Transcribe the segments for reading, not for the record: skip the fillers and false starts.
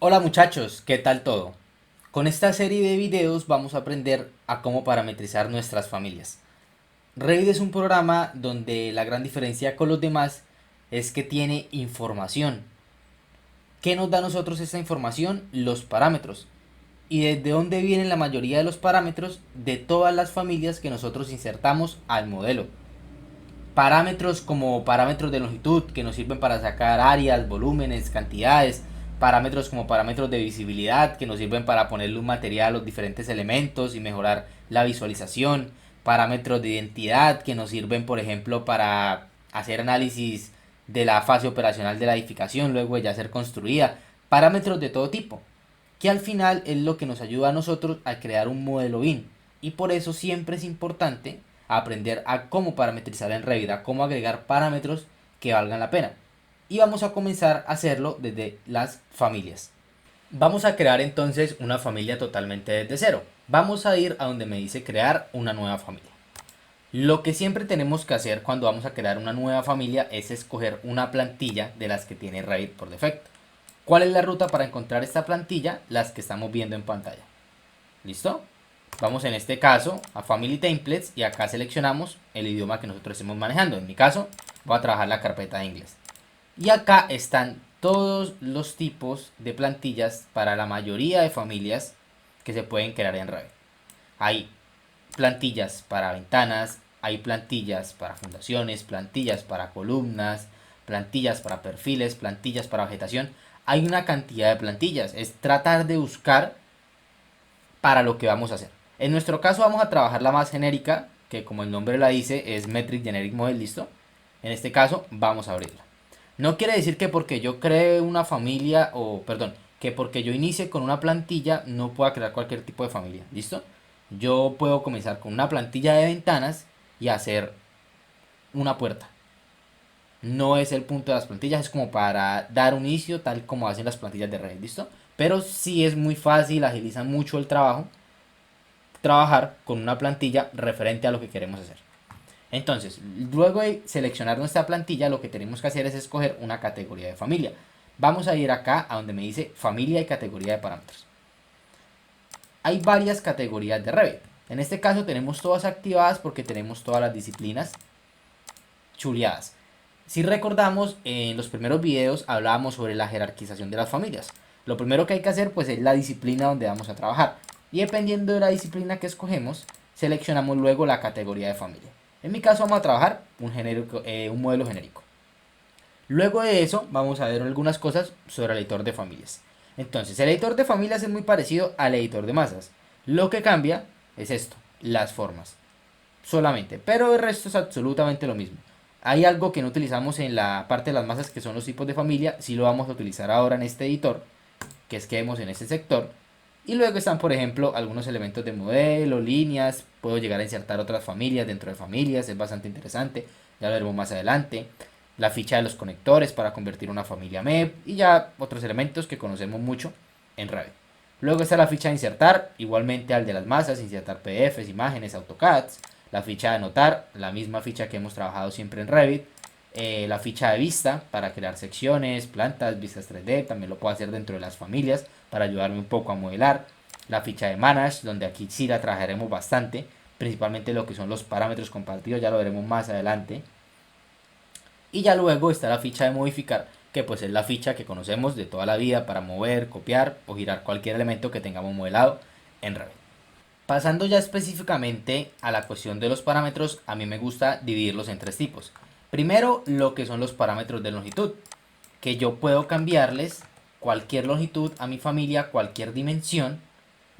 Hola muchachos, ¿qué tal todo? Con esta serie de videos vamos a aprender a cómo parametrizar nuestras familias. Revit es un programa donde la gran diferencia con los demás es que tiene información. ¿Qué nos da a nosotros esta información? Los parámetros. ¿Y desde dónde vienen la mayoría de los parámetros? De todas las familias que nosotros insertamos al modelo. Parámetros como parámetros de longitud que nos sirven para sacar áreas, volúmenes, cantidades, parámetros como parámetros de visibilidad que nos sirven para ponerle un material a los diferentes elementos y mejorar la visualización, parámetros de identidad que nos sirven por ejemplo para hacer análisis de la fase operacional de la edificación luego de ya ser construida, parámetros de todo tipo, que al final es lo que nos ayuda a nosotros a crear un modelo BIM. Y por eso siempre es importante aprender a cómo parametrizar en Revit, a cómo agregar parámetros que valgan la pena. Y vamos a comenzar a hacerlo desde las familias. Vamos a crear entonces una familia totalmente desde cero. Vamos a ir a donde me dice crear una nueva familia. Lo que siempre tenemos que hacer cuando vamos a crear una nueva familia es escoger una plantilla de las que tiene Revit por defecto. ¿Cuál es la ruta para encontrar esta plantilla? Las que estamos viendo en pantalla. ¿Listo? Vamos en este caso a Family Templates y acá seleccionamos el idioma que nosotros estemos manejando. En mi caso voy a trabajar la carpeta de inglés. Y acá están todos los tipos de plantillas para la mayoría de familias que se pueden crear en Revit. Hay plantillas para ventanas, hay plantillas para fundaciones, plantillas para columnas, plantillas para perfiles, plantillas para vegetación. Hay una cantidad de plantillas. Es tratar de buscar para lo que vamos a hacer. En nuestro caso vamos a trabajar la más genérica, que como el nombre la dice es Metric Generic Model, listo. En este caso vamos a abrirla. No quiere decir que porque yo cree una familia, o perdón, que porque yo inicie con una plantilla no pueda crear cualquier tipo de familia, ¿listo? Yo puedo comenzar con una plantilla de ventanas y hacer una puerta. No es el punto de las plantillas, es como para dar un inicio tal como hacen las plantillas de Revit, ¿listo? Pero sí es muy fácil, agiliza mucho el trabajo trabajar con una plantilla referente a lo que queremos hacer. Entonces, luego de seleccionar nuestra plantilla, lo que tenemos que hacer es escoger una categoría de familia. Vamos a ir acá a donde me dice familia y categoría de parámetros. Hay varias categorías de Revit. En este caso tenemos todas activadas porque tenemos todas las disciplinas chuleadas. Si recordamos, en los primeros videos hablábamos sobre la jerarquización de las familias. Lo primero que hay que hacer pues es la disciplina donde vamos a trabajar. Y dependiendo de la disciplina que escogemos, seleccionamos luego la categoría de familia. En mi caso vamos a trabajar un modelo genérico. Luego de eso vamos a ver algunas cosas sobre el editor de familias. Entonces, el editor de familias es muy parecido al editor de masas. Lo que cambia es esto, las formas solamente, pero el resto es absolutamente lo mismo. Hay algo que no utilizamos en la parte de las masas que son los tipos de familia, si lo vamos a utilizar ahora en este editor, que es que vemos en este sector. Y luego están, por ejemplo, algunos elementos de modelo, líneas, puedo llegar a insertar otras familias dentro de familias, es bastante interesante, ya lo veremos más adelante. La ficha de los conectores para convertir una familia MEP y ya otros elementos que conocemos mucho en Revit. Luego está la ficha de insertar, igualmente al de las masas, insertar PDFs, imágenes, AutoCADs, la ficha de anotar, la misma ficha que hemos trabajado siempre en Revit, la ficha de vista para crear secciones, plantas, vistas 3D, también lo puedo hacer dentro de las familias para ayudarme un poco a modelar, la ficha de Manage, donde aquí sí la trabajaremos bastante, principalmente lo que son los parámetros compartidos, ya lo veremos más adelante, y ya luego está la ficha de modificar, que pues es la ficha que conocemos de toda la vida para mover, copiar o girar cualquier elemento que tengamos modelado en Revit. Pasando ya específicamente a la cuestión de los parámetros, a mí me gusta dividirlos en tres tipos. Primero, lo que son los parámetros de longitud, que yo puedo cambiarles cualquier longitud a mi familia, cualquier dimensión,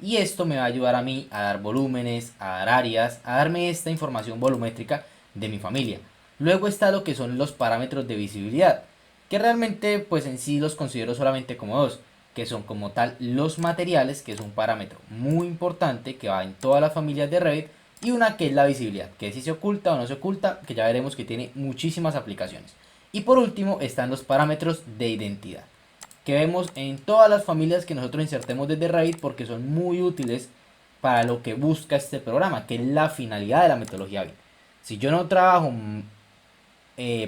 y esto me va a ayudar a mí a dar volúmenes, a dar áreas, a darme esta información volumétrica de mi familia. Luego está lo que son los parámetros de visibilidad, que realmente pues en sí los considero solamente como dos, que son como tal los materiales, que es un parámetro muy importante que va en todas las familias de Revit, y una que es la visibilidad, que si se oculta o no se oculta, que ya veremos que tiene muchísimas aplicaciones. Y por último están los parámetros de identidad, que vemos en todas las familias que nosotros insertemos desde Revit porque son muy útiles para lo que busca este programa, que es la finalidad de la metodología BIM. Si yo no trabajo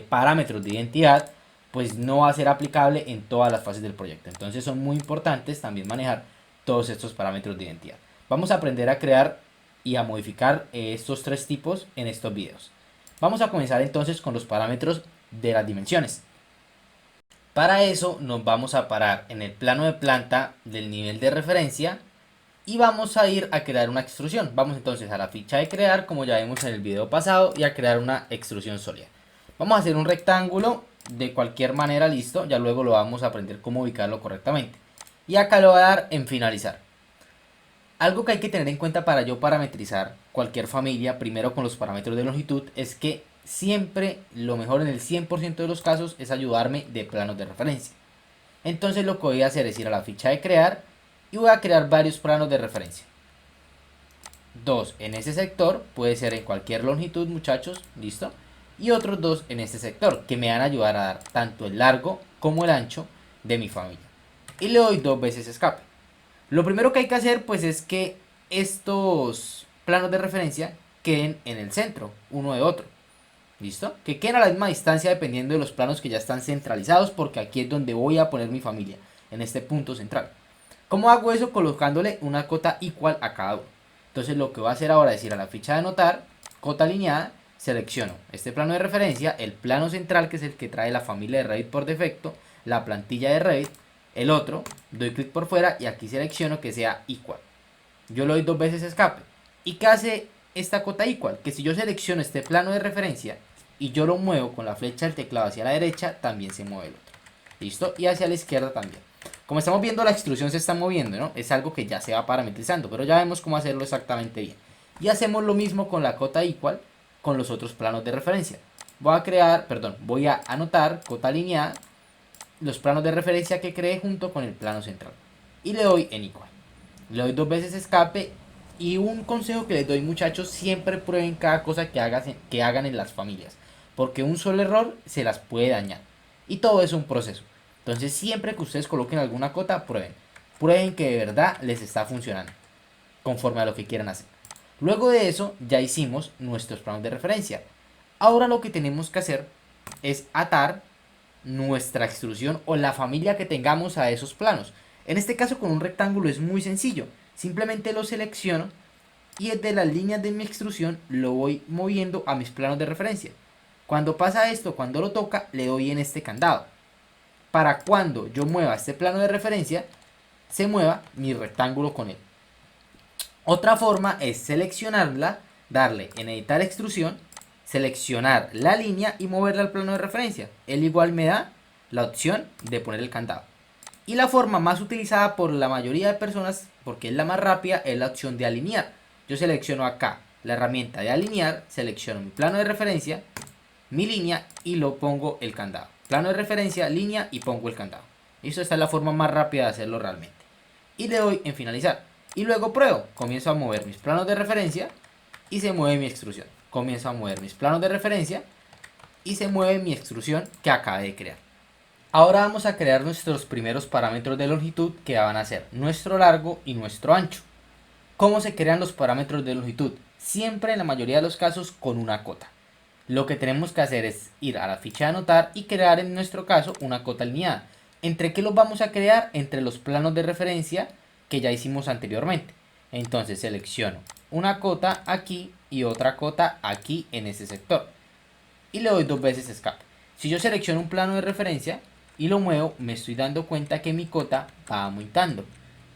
parámetros de identidad, pues no va a ser aplicable en todas las fases del proyecto. Entonces son muy importantes también manejar todos estos parámetros de identidad. Vamos a aprender a crear y a modificar estos tres tipos en estos videos. Vamos a comenzar entonces con los parámetros de las dimensiones. Para eso nos vamos a parar en el plano de planta del nivel de referencia y vamos a ir a crear una extrusión. Vamos entonces a la ficha de crear, como ya vimos en el video pasado, y a crear una extrusión sólida. Vamos a hacer un rectángulo de cualquier manera, listo, ya luego lo vamos a aprender cómo ubicarlo correctamente. Y acá lo voy a dar en finalizar. Algo que hay que tener en cuenta para yo parametrizar cualquier familia, primero con los parámetros de longitud, es que siempre lo mejor en el 100% de los casos es ayudarme de planos de referencia. Entonces lo que voy a hacer es ir a la ficha de crear y voy a crear varios planos de referencia. Dos en ese sector, puede ser en cualquier longitud, muchachos, listo. Y otros dos en este sector, que me van a ayudar a dar tanto el largo como el ancho de mi familia. Y le doy 2 veces escape. Lo primero que hay que hacer pues es que estos planos de referencia queden en el centro, uno de otro. ¿Listo? Que queden a la misma distancia dependiendo de los planos que ya están centralizados, porque aquí es donde voy a poner mi familia, en este punto central. ¿Cómo hago eso? Colocándole una cota igual a cada uno. Entonces lo que voy a hacer ahora es ir a la ficha de anotar, cota alineada, selecciono este plano de referencia, el plano central que es el que trae la familia de Revit por defecto, la plantilla de Revit, el otro, doy clic por fuera y aquí selecciono que sea igual. Yo le doy 2 veces escape. ¿Y qué hace esta cota igual? Que si yo selecciono este plano de referencia y yo lo muevo con la flecha del teclado hacia la derecha, también se mueve el otro. ¿Listo? Y hacia la izquierda también. Como estamos viendo, la extrusión se está moviendo, ¿no? Es algo que ya se va parametrizando, pero ya vemos cómo hacerlo exactamente bien. Y hacemos lo mismo con la cota igual con los otros planos de referencia. Voy a anotar cota alineada, los planos de referencia que creé junto con el plano central. Y le doy en igual. Le doy 2 veces escape. Y un consejo que les doy, muchachos, siempre prueben cada cosa que hagan en las familias, porque un solo error se las puede dañar. Y todo es un proceso. Entonces siempre que ustedes coloquen alguna cota, prueben. Prueben que de verdad les está funcionando, conforme a lo que quieran hacer. Luego de eso ya hicimos nuestros planos de referencia. Ahora lo que tenemos que hacer es atar nuestra extrusión o la familia que tengamos a esos planos. En este caso con un rectángulo es muy sencillo. Simplemente lo selecciono y desde las líneas de mi extrusión lo voy moviendo a mis planos de referencia. Cuando pasa esto, cuando lo toca, le doy en este candado. Para cuando yo mueva este plano de referencia, se mueva mi rectángulo con él. Otra forma es seleccionarla, darle en editar extrusión, seleccionar la línea y moverla al plano de referencia. Él igual me da la opción de poner el candado. Y la forma más utilizada por la mayoría de personas, porque es la más rápida, es la opción de alinear. Yo selecciono acá la herramienta de alinear, selecciono mi plano de referencia, mi línea y lo pongo el candado. Plano de referencia, línea y pongo el candado. Eso esta es la forma más rápida de hacerlo realmente. Y le doy en finalizar. Y luego pruebo. Comienzo a mover mis planos de referencia y se mueve mi extrusión. Comienzo a mover mis planos de referencia y se mueve mi extrusión que acabé de crear. Ahora vamos a crear nuestros primeros parámetros de longitud, que van a ser nuestro largo y nuestro ancho. ¿Cómo se crean los parámetros de longitud? Siempre, en la mayoría de los casos, con una cota. Lo que tenemos que hacer es ir a la ficha de anotar y crear en nuestro caso una cota alineada. ¿Entre qué los vamos a crear? Entre los planos de referencia que ya hicimos anteriormente. Entonces selecciono una cota aquí y otra cota aquí en este sector. Y le doy 2 veces escape. Si yo selecciono un plano de referencia y lo muevo, me estoy dando cuenta que mi cota va aumentando.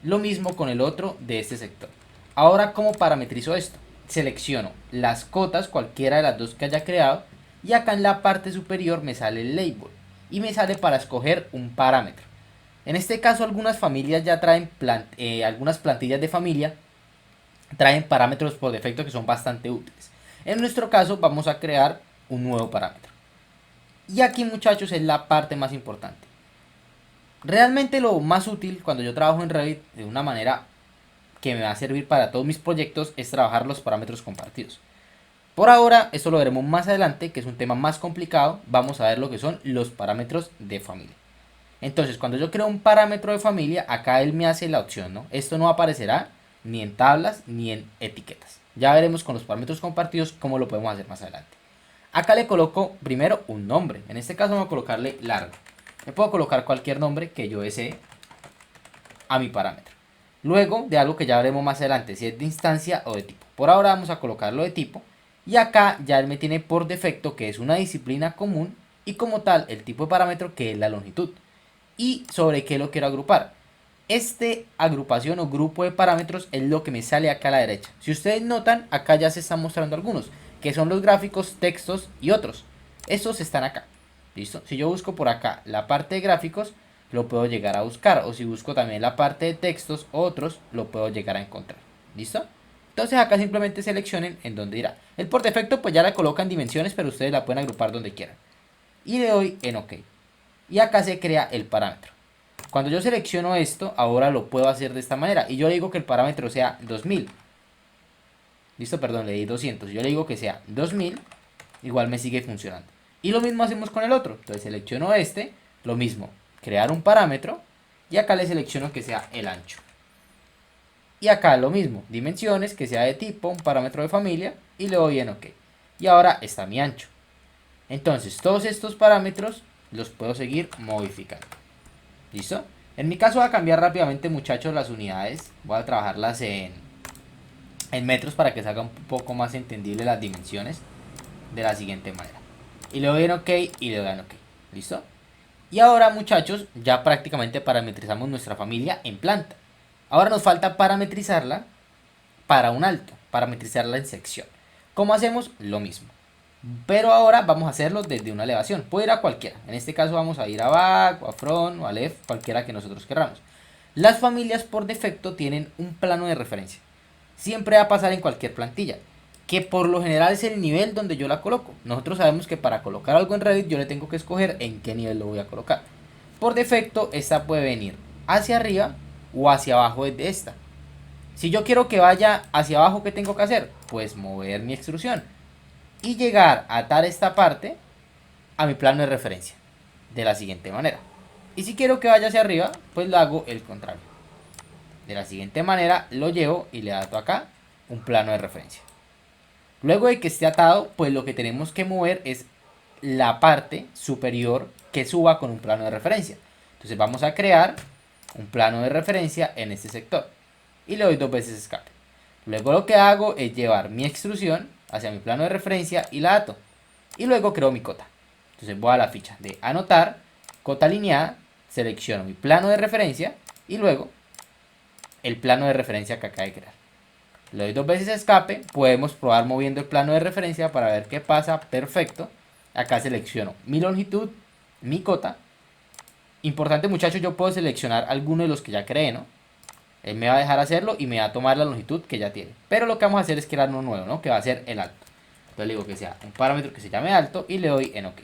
Lo mismo con el otro de este sector. Ahora, ¿cómo parametrizo esto? Selecciono las cotas, cualquiera de las dos que haya creado, y acá en la parte superior me sale el label y me sale para escoger un parámetro. En este caso, algunas familias ya traen algunas plantillas de familia traen parámetros por defecto que son bastante útiles. En nuestro caso vamos a crear un nuevo parámetro. Y aquí, muchachos, es la parte más importante. Realmente lo más útil cuando yo trabajo en Revit de una manera que me va a servir para todos mis proyectos es trabajar los parámetros compartidos. Por ahora, esto lo veremos más adelante, que es un tema más complicado. Vamos a ver lo que son los parámetros de familia. Entonces, cuando yo creo un parámetro de familia, acá él me hace la opción, ¿no? Esto no aparecerá ni en tablas ni en etiquetas. Ya veremos con los parámetros compartidos cómo lo podemos hacer más adelante. Acá le coloco primero un nombre. En este caso vamos a colocarle largo. Le puedo colocar cualquier nombre que yo desee a mi parámetro. Luego de algo que ya veremos más adelante, si es de instancia o de tipo. Por ahora vamos a colocarlo de tipo. Y acá ya él me tiene por defecto que es una disciplina común y como tal el tipo de parámetro que es la longitud. ¿Y sobre qué lo quiero agrupar? Este agrupación o grupo de parámetros es lo que me sale acá a la derecha. Si ustedes notan, acá ya se están mostrando algunos, que son los gráficos, textos y otros. Estos están acá. ¿Listo? Si yo busco por acá la parte de gráficos, lo puedo llegar a buscar. O si busco también la parte de textos o otros, lo puedo llegar a encontrar. ¿Listo? Entonces acá simplemente seleccionen en donde irá. El por defecto pues ya la colocan dimensiones, pero ustedes la pueden agrupar donde quieran. Y le doy en OK. Y acá se crea el parámetro. Cuando yo selecciono esto, ahora lo puedo hacer de esta manera. Y yo le digo que el parámetro sea 2000. Listo, perdón, le di 200. Yo le digo que sea 2000. Igual me sigue funcionando. Y lo mismo hacemos con el otro. Entonces selecciono este. Lo mismo, crear un parámetro. Y acá le selecciono que sea el ancho. Y acá lo mismo, dimensiones, que sea de tipo, un parámetro de familia. Y le doy en OK. Y ahora está mi ancho. Entonces todos estos parámetros los puedo seguir modificando. ¿Listo? En mi caso voy a cambiar rápidamente, muchachos, las unidades. Voy a trabajarlas en metros para que salga un poco más entendible las dimensiones de la siguiente manera. Y le doy en OK y le doy en OK. ¿Listo? Y ahora, muchachos, ya prácticamente parametrizamos nuestra familia en planta. Ahora nos falta parametrizarla para un alto, parametrizarla en sección. ¿Cómo hacemos? Lo mismo. Pero ahora vamos a hacerlo desde una elevación. Puede ir a cualquiera. En este caso vamos a ir a back, o a front, o a left, cualquiera que nosotros queramos. Las familias por defecto tienen un plano de referencia. Siempre va a pasar en cualquier plantilla, que por lo general es el nivel donde yo la coloco. Nosotros sabemos que para colocar algo en Revit yo le tengo que escoger en qué nivel lo voy a colocar. Por defecto esta puede venir hacia arriba o hacia abajo desde esta. Si yo quiero que vaya hacia abajo, ¿qué tengo que hacer? Pues mover mi extrusión y llegar a atar esta parte a mi plano de referencia de la siguiente manera. Y si quiero que vaya hacia arriba, pues lo hago el contrario. De la siguiente manera lo llevo y le ato acá un plano de referencia. Luego de que esté atado, pues lo que tenemos que mover es la parte superior que suba con un plano de referencia. Entonces vamos a crear un plano de referencia en este sector y le doy 2 veces escape. Luego lo que hago es llevar mi extrusión hacia mi plano de referencia y la ato. Y luego creo mi cota. Entonces voy a la ficha de anotar, cota alineada, selecciono mi plano de referencia y luego el plano de referencia que acabo de crear. Le doy 2 veces escape, podemos probar moviendo el plano de referencia para ver qué pasa. Perfecto. Acá selecciono mi longitud, mi cota. Importante, muchachos, yo puedo seleccionar alguno de los que ya creé, ¿no? Él me va a dejar hacerlo y me va a tomar la longitud que ya tiene. Pero lo que vamos a hacer es crear uno nuevo, ¿no? Que va a ser el alto. Entonces le digo que sea un parámetro que se llame alto y le doy en OK.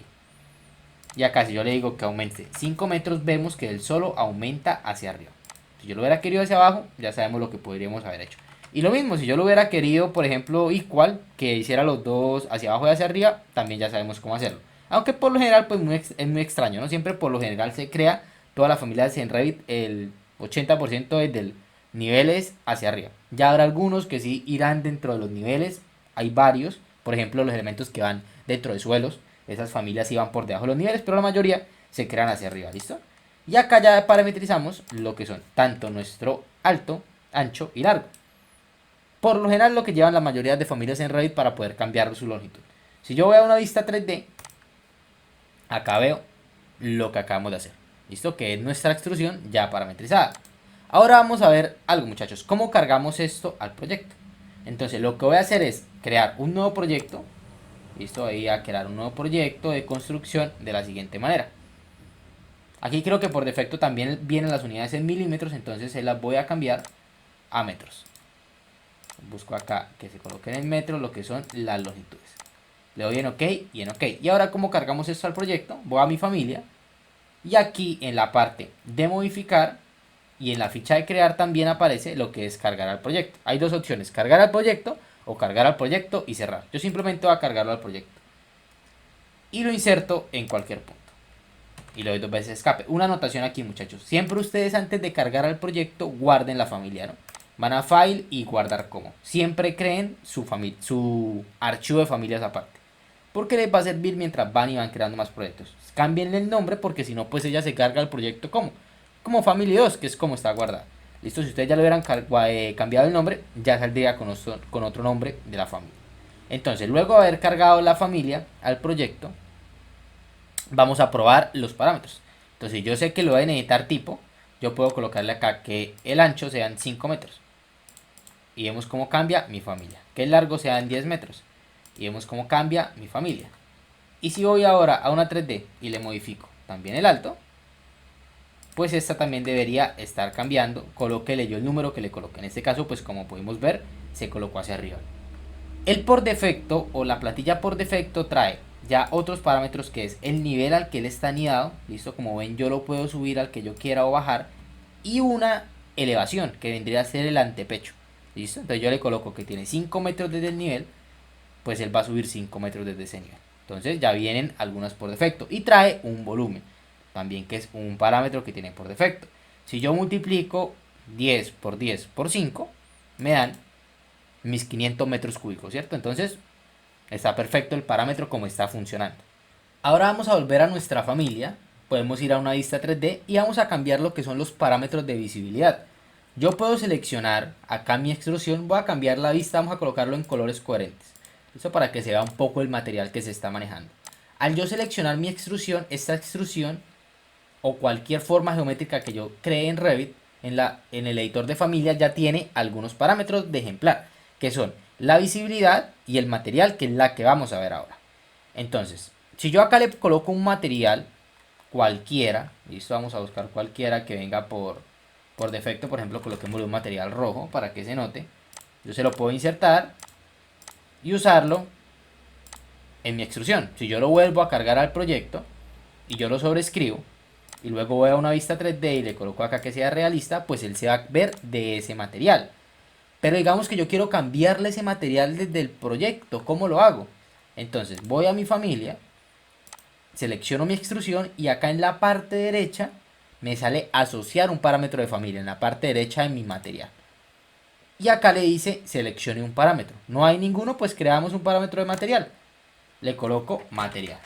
Y acá si yo le digo que aumente 5 metros, vemos que él solo aumenta hacia arriba. Si yo lo hubiera querido hacia abajo, ya sabemos lo que podríamos haber hecho. Y lo mismo, si yo lo hubiera querido, por ejemplo, igual, que hiciera los dos hacia abajo y hacia arriba, también ya sabemos cómo hacerlo. Aunque por lo general pues es muy extraño, ¿no? Siempre por lo general se crea toda la familia de en Revit, el 80% es del niveles hacia arriba. Ya habrá algunos que sí irán dentro de los niveles, hay varios, por ejemplo los elementos que van dentro de suelos, esas familias sí van por debajo de los niveles, pero la mayoría se crean hacia arriba, ¿listo? Y acá ya parametrizamos lo que son tanto nuestro alto, ancho y largo. Por lo general lo que llevan la mayoría de familias en Revit para poder cambiar su longitud. Si yo voy a una vista 3D, acá veo lo que acabamos de hacer. ¿Listo? Que es nuestra extrusión ya parametrizada. Ahora vamos a ver algo, muchachos. ¿Cómo cargamos esto al proyecto? Entonces lo que voy a hacer es crear un nuevo proyecto. ¿Listo? Voy a crear un nuevo proyecto de construcción de la siguiente manera. Aquí creo que por defecto también vienen las unidades en milímetros, entonces se las voy a cambiar a metros. Busco acá que se coloquen en metros lo que son las longitudes. Le doy en OK y en OK. Y ahora, ¿cómo cargamos esto al proyecto? Voy a mi familia y aquí en la parte de modificar y en la ficha de crear también aparece lo que es cargar al proyecto. Hay dos opciones, cargar al proyecto o cargar al proyecto y cerrar. Yo simplemente voy a cargarlo al proyecto y lo inserto en cualquier punto y le doy 2 veces escape. Una anotación aquí, muchachos, siempre ustedes antes de cargar al proyecto guarden la familia, ¿no? Van a file y guardar como. Siempre creen su archivo de familias aparte. porque les va a servir mientras van y van creando más proyectos. Cámbienle el nombre porque si no, pues ella se carga el proyecto como Family 2, que es como está guardada. Listo, si ustedes ya le hubieran cambiado el nombre, ya saldría con otro nombre de la familia. Entonces, luego de haber cargado la familia al proyecto, vamos a probar los parámetros. Entonces, yo sé que lo voy a necesitar tipo, yo puedo colocarle acá que el ancho sean 5 metros. Y vemos cómo cambia mi familia. Que el largo sean 10 metros. Y vemos cómo cambia mi familia. Y si voy ahora a una 3D y le modifico también el alto, pues esta también debería estar cambiando. Colóquele yo el número que le coloque. En este caso, pues como pudimos ver, se colocó hacia arriba. El por defecto o la plantilla por defecto trae ya otros parámetros, que es el nivel al que él está anidado. Listo, como ven, yo lo puedo subir al que yo quiera o bajar. Y una elevación, que vendría a ser el antepecho. Listo, entonces yo le coloco que tiene 5 metros desde el nivel, pues él va a subir 5 metros desde ese nivel. Entonces ya vienen algunas por defecto. Y trae un volumen también, que es un parámetro que tiene por defecto. Si yo multiplico 10 por 10 por 5, me dan mis 500 metros cúbicos, ¿cierto? Entonces está perfecto el parámetro como está funcionando. Ahora vamos a volver a nuestra familia. Podemos ir a una vista 3D y vamos a cambiar lo que son los parámetros de visibilidad. Yo puedo seleccionar acá mi extrusión, voy a cambiar la vista, vamos a colocarlo en colores coherentes. Eso para que se vea un poco el material que se está manejando. Al yo seleccionar mi extrusión, esta extrusión o cualquier forma geométrica que yo cree en Revit, en el editor de familia ya tiene algunos parámetros de ejemplar, que son la visibilidad y el material, que es la que vamos a ver ahora. Entonces, si yo acá le coloco un material cualquiera, listo, vamos a buscar cualquiera que venga por defecto, por ejemplo, coloquémosle un material rojo para que se note. Yo se lo puedo insertar y usarlo en mi extrusión. Si yo lo vuelvo a cargar al proyecto y yo lo sobrescribo y luego voy a una vista 3D y le coloco acá que sea realista, pues él se va a ver de ese material. Pero digamos que yo quiero cambiarle ese material desde el proyecto. ¿Cómo lo hago? Entonces voy a mi familia, selecciono mi extrusión y acá en la parte derecha me sale asociar un parámetro de familia, en la parte derecha de mi material. Y acá le dice seleccione un parámetro. No hay ninguno, pues creamos un parámetro de material. Le coloco material.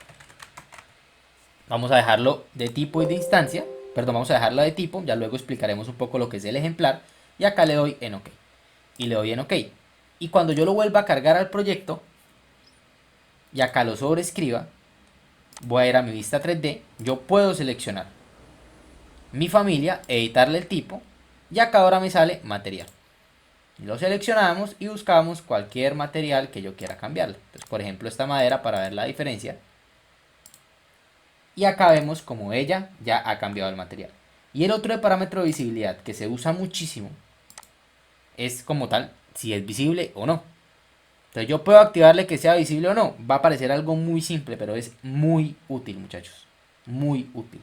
Vamos a dejarlo de tipo y de instancia. Perdón, vamos a dejarlo de tipo. Ya luego explicaremos un poco lo que es el ejemplar. Y acá le doy en OK. Y le doy en OK. Y cuando yo lo vuelva a cargar al proyecto, y acá lo sobrescriba, voy a ir a mi vista 3D. Yo puedo seleccionar mi familia, editarle el tipo. Y acá ahora me sale material. Lo seleccionamos y buscamos cualquier material que yo quiera cambiarle. Entonces, por ejemplo, esta madera para ver la diferencia. Y acá vemos como ella ya ha cambiado el material. Y el otro de parámetro de visibilidad que se usa muchísimo es como tal si es visible o no. Entonces yo puedo activarle que sea visible o no. Va a parecer algo muy simple, pero es muy útil, muchachos. Muy útil.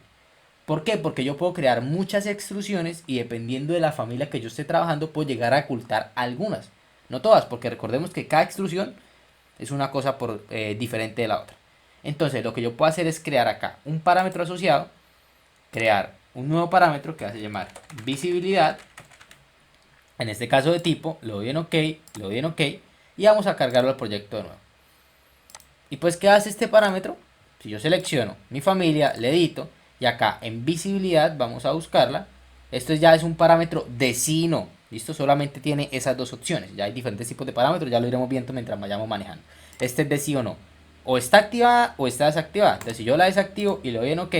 ¿Por qué? Porque yo puedo crear muchas extrusiones y dependiendo de la familia que yo esté trabajando puedo llegar a ocultar algunas. No todas, porque recordemos que cada extrusión es una cosa diferente de la otra. Entonces lo que yo puedo hacer es crear acá un parámetro asociado, crear un nuevo parámetro que va a llamar visibilidad. En este caso de tipo, lo doy en OK, lo doy en OK y vamos a cargarlo al proyecto de nuevo. Y pues, ¿qué hace este parámetro? Si yo selecciono mi familia, le edito y acá en visibilidad vamos a buscarla. Esto ya es un parámetro de sí y no. ¿Listo? Solamente tiene esas dos opciones. Ya hay diferentes tipos de parámetros, ya lo iremos viendo mientras vayamos manejando. Este es de sí o no. O está activada o está desactivada. Entonces si yo la desactivo y le doy en OK,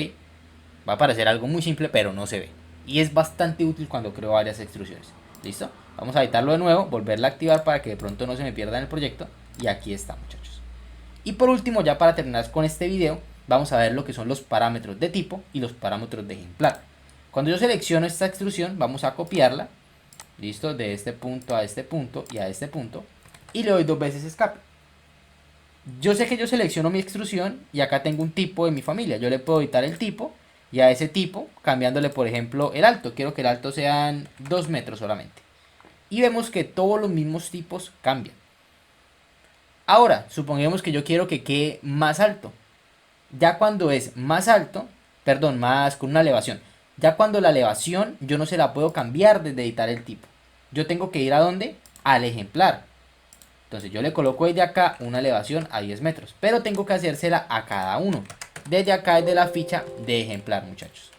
va a aparecer algo muy simple pero no se ve. Y es bastante útil cuando creo varias extrusiones. ¿Listo? Vamos a editarlo de nuevo, volverla a activar para que de pronto no se me pierda en el proyecto. Y aquí está, muchachos. Y por último, ya para terminar con este video, vamos a ver lo que son los parámetros de tipo y los parámetros de ejemplar. Cuando yo selecciono esta extrusión, vamos a copiarla. ¿Listo? De este punto a este punto y a este punto. Y le doy 2 veces escape. Yo sé que yo selecciono mi extrusión y acá tengo un tipo de mi familia. Yo le puedo editar el tipo y a ese tipo cambiándole, por ejemplo, el alto. Quiero que el alto sean 2 metros solamente. Y vemos que todos los mismos tipos cambian. Ahora, supongamos que yo quiero que quede más alto. Ya cuando es más alto, perdón, más con una elevación. Ya cuando la elevación yo no se la puedo cambiar desde editar el tipo. Yo tengo que ir a ¿dónde? Al ejemplar. Entonces yo le coloco desde acá una elevación a 10 metros, pero tengo que hacérsela a cada uno. Desde acá, desde la ficha de ejemplar, muchachos.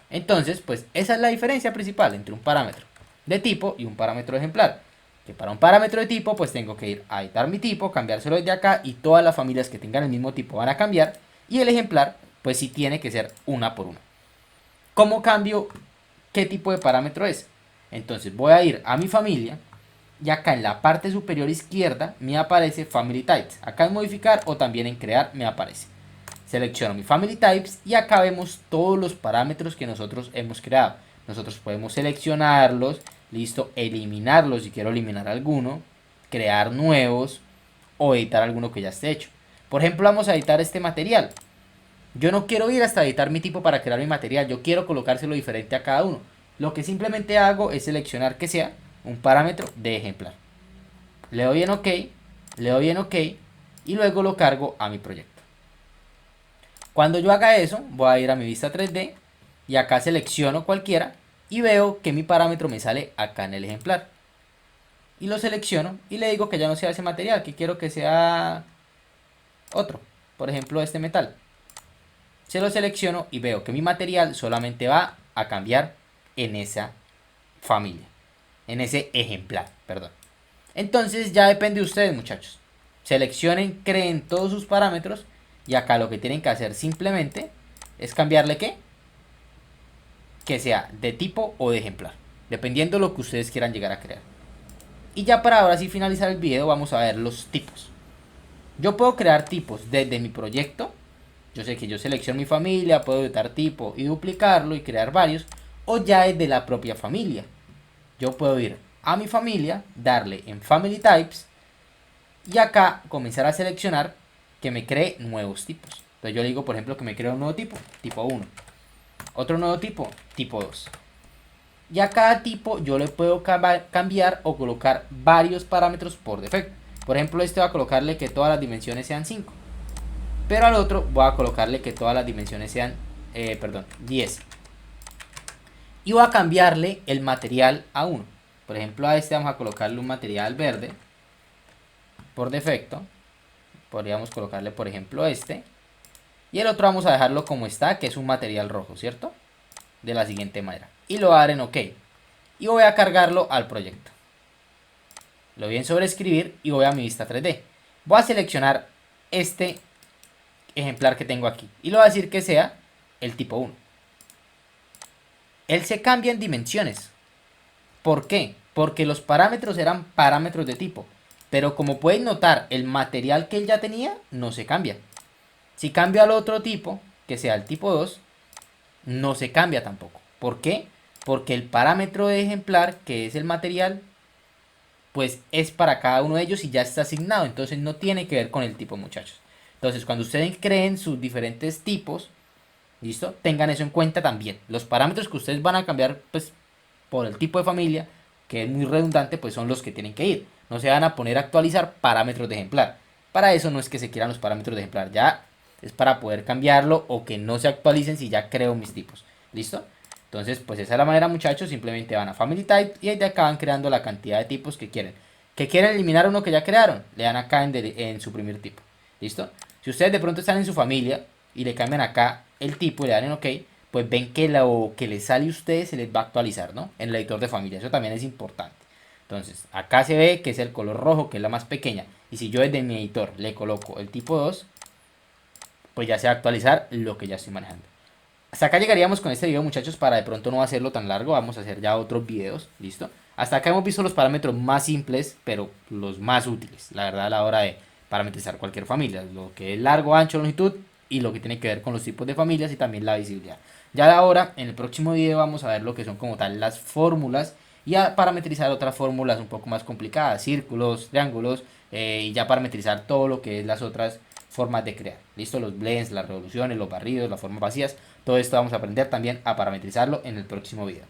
Entonces, pues esa es la diferencia principal entre un parámetro de tipo y un parámetro de ejemplar. Que para un parámetro de tipo, pues tengo que ir a editar mi tipo, cambiárselo desde acá y todas las familias que tengan el mismo tipo van a cambiar. Y el ejemplar, pues sí tiene que ser una por una. ¿Cómo cambio qué tipo de parámetro es? Entonces voy a ir a mi familia y acá en la parte superior izquierda me aparece Family Types. Acá en modificar o también en crear me aparece. Selecciono mi Family Types y acá vemos todos los parámetros que nosotros hemos creado. Nosotros podemos seleccionarlos, listo, eliminarlos si quiero eliminar alguno, crear nuevos o editar alguno que ya esté hecho. Por ejemplo, vamos a editar este material. Yo no quiero ir hasta editar mi tipo para crear mi material, yo quiero colocárselo diferente a cada uno. Lo que simplemente hago es seleccionar que sea un parámetro de ejemplar. Le doy en OK, le doy en OK y luego lo cargo a mi proyecto. Cuando yo haga eso, voy a ir a mi vista 3D y acá selecciono cualquiera y veo que mi parámetro me sale acá en el ejemplar. Y lo selecciono y le digo que ya no sea ese material, que quiero que sea otro. Por ejemplo, este metal. Se lo selecciono y veo que mi material solamente va a cambiar en esa familia. En ese ejemplar, perdón. Entonces ya depende de ustedes, muchachos. Seleccionen, creen todos sus parámetros y acá lo que tienen que hacer simplemente es cambiarle ¿qué? Que sea de tipo o de ejemplar, dependiendo de lo que ustedes quieran llegar a crear. Y ya para ahora sí finalizar el video vamos a ver los tipos. Yo puedo crear tipos desde mi proyecto. Yo sé que yo selecciono mi familia, puedo editar tipo y duplicarlo y crear varios. O ya desde la propia familia. Yo puedo ir a mi familia, darle en Family Types y acá comenzar a seleccionar que me cree nuevos tipos. Entonces yo le digo, por ejemplo, que me cree un nuevo tipo, tipo 1. Otro nuevo tipo, tipo 2. Y a cada tipo yo le puedo cambiar o colocar varios parámetros por defecto. Por ejemplo, este va a colocarle que todas las dimensiones sean 5. Pero al otro voy a colocarle que todas las dimensiones sean 10. Y voy a cambiarle el material a 1. Por ejemplo, a este vamos a colocarle un material verde por defecto. Podríamos colocarle, por ejemplo, este. Y el otro vamos a dejarlo como está, que es un material rojo, ¿cierto? De la siguiente manera. Y lo voy a dar en OK. Y voy a cargarlo al proyecto. Lo voy en sobreescribir y voy a mi vista 3D. Voy a seleccionar este ejemplar que tengo aquí. Y le voy a decir que sea el tipo 1. Él se cambia en dimensiones. ¿Por qué? Porque los parámetros eran parámetros de tipo. Pero como pueden notar, el material que él ya tenía no se cambia. Si cambio al otro tipo, que sea el tipo 2, no se cambia tampoco. ¿Por qué? Porque el parámetro de ejemplar, que es el material, pues es para cada uno de ellos y ya está asignado. Entonces no tiene que ver con el tipo, muchachos. Entonces cuando ustedes creen sus diferentes tipos, ¿listo? Tengan eso en cuenta también. Los parámetros que ustedes van a cambiar, pues, por el tipo de familia, que es muy redundante, pues son los que tienen que ir. No se van a poner a actualizar parámetros de ejemplar. Para eso no es que se quieran los parámetros de ejemplar. Ya es para poder cambiarlo o que no se actualicen si ya creo mis tipos. ¿Listo? Entonces, pues esa es la manera, muchachos. Simplemente van a Family Type y ahí de acá van creando la cantidad de tipos que quieren. Que quieren eliminar uno que ya crearon, le dan acá en suprimir tipo. ¿Listo? Si ustedes de pronto están en su familia y le cambian acá el tipo y le dan en OK, pues ven que lo que les sale a ustedes se les va a actualizar, ¿no? En el editor de familia. Eso también es importante. Entonces, acá se ve que es el color rojo, que es la más pequeña. Y si yo desde mi editor le coloco el tipo 2, pues ya se va a actualizar lo que ya estoy manejando. Hasta acá llegaríamos con este video, muchachos, para de pronto no hacerlo tan largo. Vamos a hacer ya otros videos, ¿listo? Hasta acá hemos visto los parámetros más simples, pero los más útiles, la verdad, a la hora de parametrizar cualquier familia. Lo que es largo, ancho, longitud y lo que tiene que ver con los tipos de familias y también la visibilidad. Ya ahora, en el próximo video vamos a ver lo que son como tal las fórmulas y a parametrizar otras fórmulas un poco más complicadas, círculos, triángulos, y ya parametrizar todo lo que es las otras formas de crear. Listo, los blends, las revoluciones, los barridos, las formas vacías, todo esto vamos a aprender también a parametrizarlo en el próximo video.